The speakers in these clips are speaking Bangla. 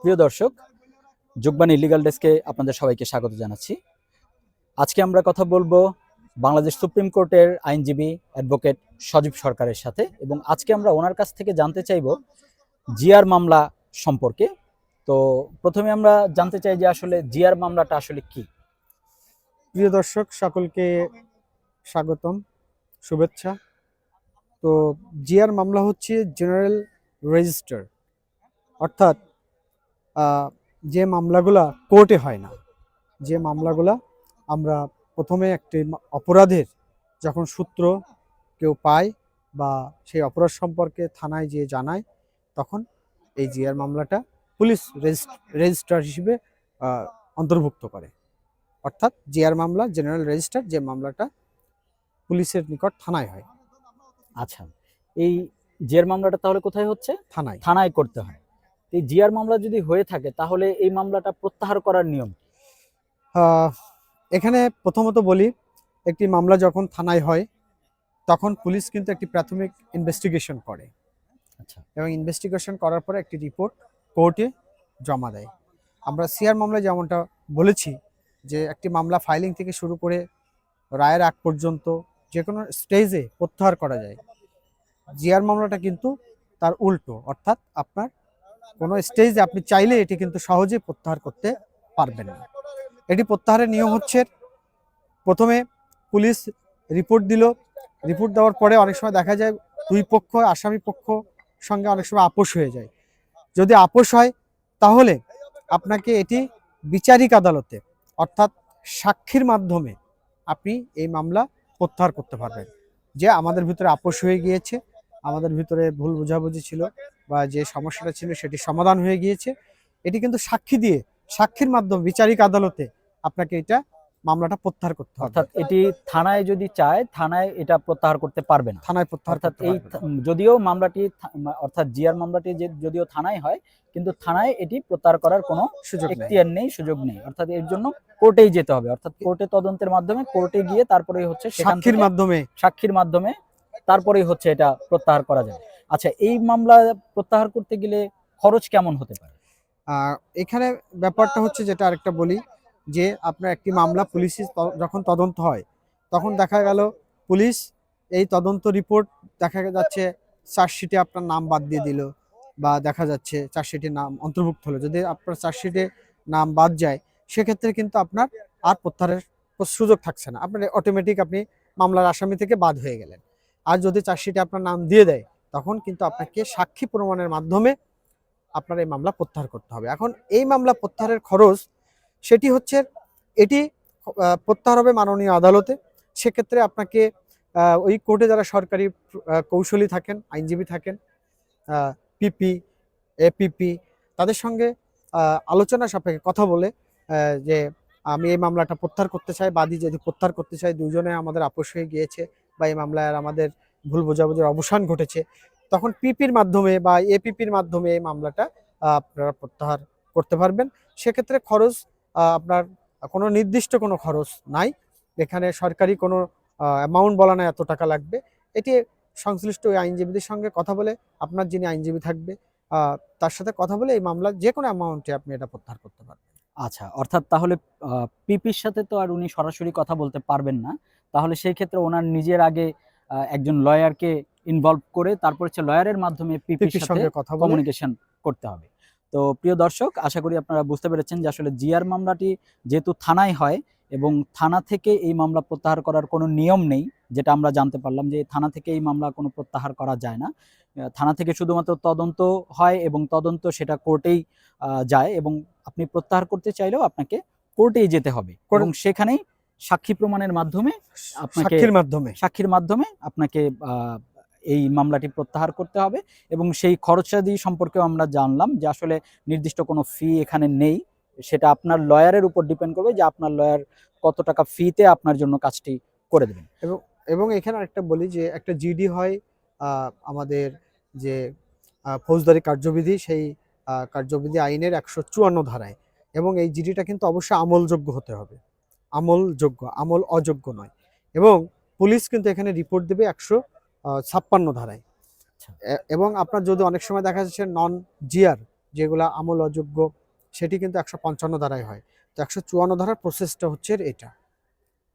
প্রিয় দর্শক, যোগবাণী লিগ্যাল ডেস্কে আপনাদের সবাইকে স্বাগত জানাচ্ছি। আজকে আমরা কথা বলবো বাংলাদেশ সুপ্রিম কোর্টের আইনজীবী অ্যাডভোকেট সজীব সরকারের সাথে, এবং আজকে আমরা ওনার কাছ থেকে জানতে চাইব জিআর মামলা সম্পর্কে। তো প্রথমে আমরা জানতে চাই যে আসলে জিআর মামলাটা আসলে কি। প্রিয় দর্শক সকলকে স্বাগতম, শুভেচ্ছা। তো জিআর মামলা হচ্ছে জেনারেল রেজিস্টার, অর্থাৎ যে মামলাগুলা কোর্টে হয় না, যে মামলাগুলা আমরা প্রথমে একটি অপরাধের যখন সূত্র কেউ পায় বা সেই অপরাধ সম্পর্কে থানায় যে জানায়, তখন এই জিআর মামলাটা পুলিশ রেজিস্ট্রার হিসেবে অন্তর্ভুক্ত করে। অর্থাৎ জিআর মামলা জেনারেল রেজিস্টার, যে মামলাটা পুলিশের নিকট থানায় হয়। আচ্ছা, এই জিআর মামলাটা তাহলে কোথায় হচ্ছে? থানায় করতে হয়। এই জিআর মামলা যদি হয়ে থাকে তাহলে এই মামলাটা প্রত্যাহার করার নিয়ম? এখানে প্রথমত বলি, একটি মামলা যখন থানায় হয় তখন পুলিশ কিন্তু একটি প্রাথমিক ইনভেস্টিগেশন করে। আচ্ছা, এবং ইনভেস্টিগেশন করার পরে একটি রিপোর্ট কোর্টে জমা দেয়। আমরা সিআর মামলায় যেমনটা বলেছি যে একটি মামলা ফাইলিং থেকে শুরু করে রায়ের আগ পর্যন্ত যে কোনো স্টেজে প্রত্যাহার করা যায়। জিআর মামলাটা কিন্তু তার উল্টো, অর্থাৎ আপনার কোনো স্টেজে আপনি চাইলে এটি কিন্তু সহজে প্রত্যাহার করতে পারবেন না। এটি প্রত্যাহারের নিয়ম হচ্ছে, প্রথমে পুলিশ রিপোর্ট দিল, রিপোর্ট দেওয়ার পরে অনেক সময় দেখা যায় দুই পক্ষ, আসামি পক্ষ সঙ্গে অনেক সময় আপোষ হয়ে যায়। যদি আপোষ হয় তাহলে আপনাকে এটি বিচারিক আদালতে, অর্থাৎ সাক্ষীর মাধ্যমে আপনি এই মামলা প্রত্যাহার করতে পারবেন। যে আমাদের ভিতরে আপোষ হয়ে গিয়েছে, আমাদের ভিতরে ভুল বোঝাবুঝি ছিল বা যে সমস্যাটা ছিল সেটি সমাধান হয়ে গিয়েছে, এটি কিন্তু সাক্ষী দিয়ে, সাক্ষীর মাধ্যমে বিচারিক আদালতে আপনাকে এটা মামলাটা প্রত্যাহার করতে হবে। অর্থাৎ এটি থানায় যদি চায়, থানায় এটা প্রত্যাহার করতে পারবে না। থানায় প্রত্যাহার অর্থাৎ করতে এই পারবে না। যদিও মামলাটি অর্থাৎ জিআর মামলাটি যদিও থানায় হয়, কিন্তু থানায় এটি প্রত্যাহার করার কোনো এখতিয়ার নেই, সুযোগ নেই। অর্থাৎ এর জন্য কোর্টেই যেতে হবে। অর্থাৎ কোর্টে তদন্তের মাধ্যমে, কোর্টে গিয়ে তারপরেই হচ্ছে সাক্ষীর মাধ্যমে তারপরেই হচ্ছে এটা প্রত্যাহার করা যায়। আচ্ছা, এই মামলা প্রত্যাহার করতে গেলে খরচ কেমন হতে পারে? এখানে ব্যাপারটা হচ্ছে, যেটা আরেকটা বলি, যে আপনার একটি মামলা পুলিশে যখন তদন্ত হয় তখন দেখা গেল পুলিশ এই তদন্ত রিপোর্ট দেখা যাচ্ছে চার্জশিটে আপনার নাম বাদ দিয়ে দিল, বা দেখা যাচ্ছে চার্জশিটে নাম অন্তর্ভুক্ত হলো। যদি আপনার চার্জশিটে নাম বাদ যায়, সেক্ষেত্রে কিন্তু আপনার আর প্রত্যাহারের সুযোগ থাকছে না, আপনার অটোমেটিক আপনি মামলার আসামি থেকে বাদ হয়ে গেলেন। আর যদি চার্জশিটে আপনার নাম দিয়ে দেয়, তখন কিন্তু আপনাকে সাক্ষী প্রমাণের মাধ্যমে আপনার এই মামলা প্রত্যাহার করতে হবে। এখন এই মামলা প্রত্যাহারের খরচ সেটি হচ্ছে, এটি প্রত্যাহার হবে মাননীয় আদালতে। সেক্ষেত্রে আপনাকে ওই কোর্টে যারা সরকারি কৌশলী থাকেন, আইনজীবী থাকেন, পিপি, এপিপি, তাদের সঙ্গে আলোচনা সাপেক্ষে কথা বলে যে আমি এই মামলাটা প্রত্যাহার করতে চাই, বাদী যদি প্রত্যাহার করতে চাই, দুজনে আমাদের আপোষ হয়ে গিয়েছে বা এই মামলায় আমাদের ভুল বোঝাবুঝির অবসান ঘটেছে, তখন পিপির মাধ্যমে বা এপিপির মাধ্যমে এই মামলাটা আপনারা প্রত্যাহার করতে পারবেন। সেক্ষেত্রে খরচ আপনার কোনো নির্দিষ্ট কোনো খরচ নাই, এখানে সরকারি কোনো অ্যামাউন্ট বলা নাই এত টাকা লাগবে। এটি সংশ্লিষ্ট ওই আইনজীবীদের সঙ্গে কথা বলে, আপনার যিনি আইনজীবী থাকবে তার সাথে কথা বলে এই মামলা যে কোনো অ্যামাউন্টে আপনি এটা প্রত্যাহার করতে পারবেন। আচ্ছা, অর্থাৎ তাহলে পিপির সাথে তো আর উনি সরাসরি কথা বলতে পারবেন না। তাহলে সেই ক্ষেত্রে ওনার নিজের আগে একজন লয়ারকে ইনভলভ করে তারপর হচ্ছে লয়ারের মাধ্যমে পিপির সাথে কমিউনিকেশন করতে হবে। তো প্রিয় দর্শক, আশা করি আপনারা বুঝতে পেরেছেন যে আসলে জিআর মামলাটি যেহেতু থানায় হয় এবং থানা থেকে এই মামলা প্রত্যাহার করার কোনো নিয়ম নেই, যেটা আমরা জানতে পারলাম যে থানা থেকে এই মামলা কোনো প্রত্যাহার করা যায় না। থানা থেকে শুধুমাত্র তদন্ত হয় এবং তদন্ত সেটা কোর্টেই যায়, এবং আপনি প্রত্যাহার করতে চাইলেও আপনাকে কোর্টেই যেতে হবে এবং সেখানেই সাক্ষী প্রমাণের মাধ্যমে সাক্ষীর মাধ্যমে আপনাকে এই মামলাটি প্রত্যাহার করতে হবে। এবং সেই খরচাদি সম্পর্কেও আমরা জানলাম যে আসলে নির্দিষ্ট কোনো ফি এখানে নেই, সেটা আপনার লয়ারের উপর ডিপেন্ড করবে যে আপনার লয়ার কত টাকা ফিতে আপনার জন্য কাজটি করে দেবেন। এবং এখানে আরেকটা বলি যে একটা জিডি হয় আমাদের যে ফৌজদারি কার্যবিধি, সেই কার্যবিধি আইনের 154 ধারায়, এবং এই জিডিটা কিন্তু অবশ্যই আমলযোগ্য হতে হবে, আমল অযোগ্য নয়। এবং পুলিশ কিন্তু এখানে রিপোর্ট দেবে 156 ধারায়। এবং আপনার যদি অনেক সময় দেখা যাচ্ছে নন জিআর যেগুলো আমল অযোগ্য, সেটি কিন্তু 155 ধারায় হয়। তো 154 ধারার প্রসেসটা হচ্ছে এটা।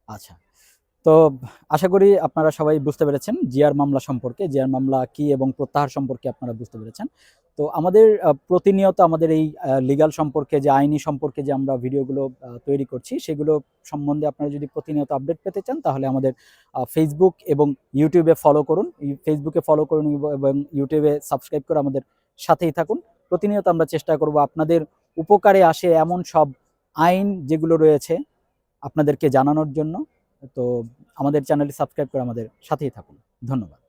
আচ্ছা, তো আশা করি আপনারা সবাই বুঝতে পেরেছেন জিআর মামলা সম্পর্কে, জিআর মামলা কি এবং প্রত্যাহার সম্পর্কে আপনারা বুঝতে পেরেছেন। তো আমাদের প্রতিনিয়ত আমাদের এই লিগ্যাল সম্পর্কে, যে আইনি সম্পর্কে যে আমরা ভিডিওগুলো তৈরি করছি, সেগুলো সম্বন্ধে আপনারা যদি প্রতিনিয়ত আপডেট পেতে চান, তাহলে আমাদের ফেসবুক এবং ইউটিউবে ফলো করুন। ফেসবুকে ফলো করুন এবং ইউটিউবে সাবস্ক্রাইব করে আমাদের সাথেই থাকুন। প্রতিনিয়ত আমরা চেষ্টা করব আপনাদের উপকারে আসে এমন সব আইন যেগুলো রয়েছে আপনাদেরকে জানানোর জন্য। তো আমাদের চ্যানেলটি সাবস্ক্রাইব করে আমাদের সাথেই থাকুন। ধন্যবাদ।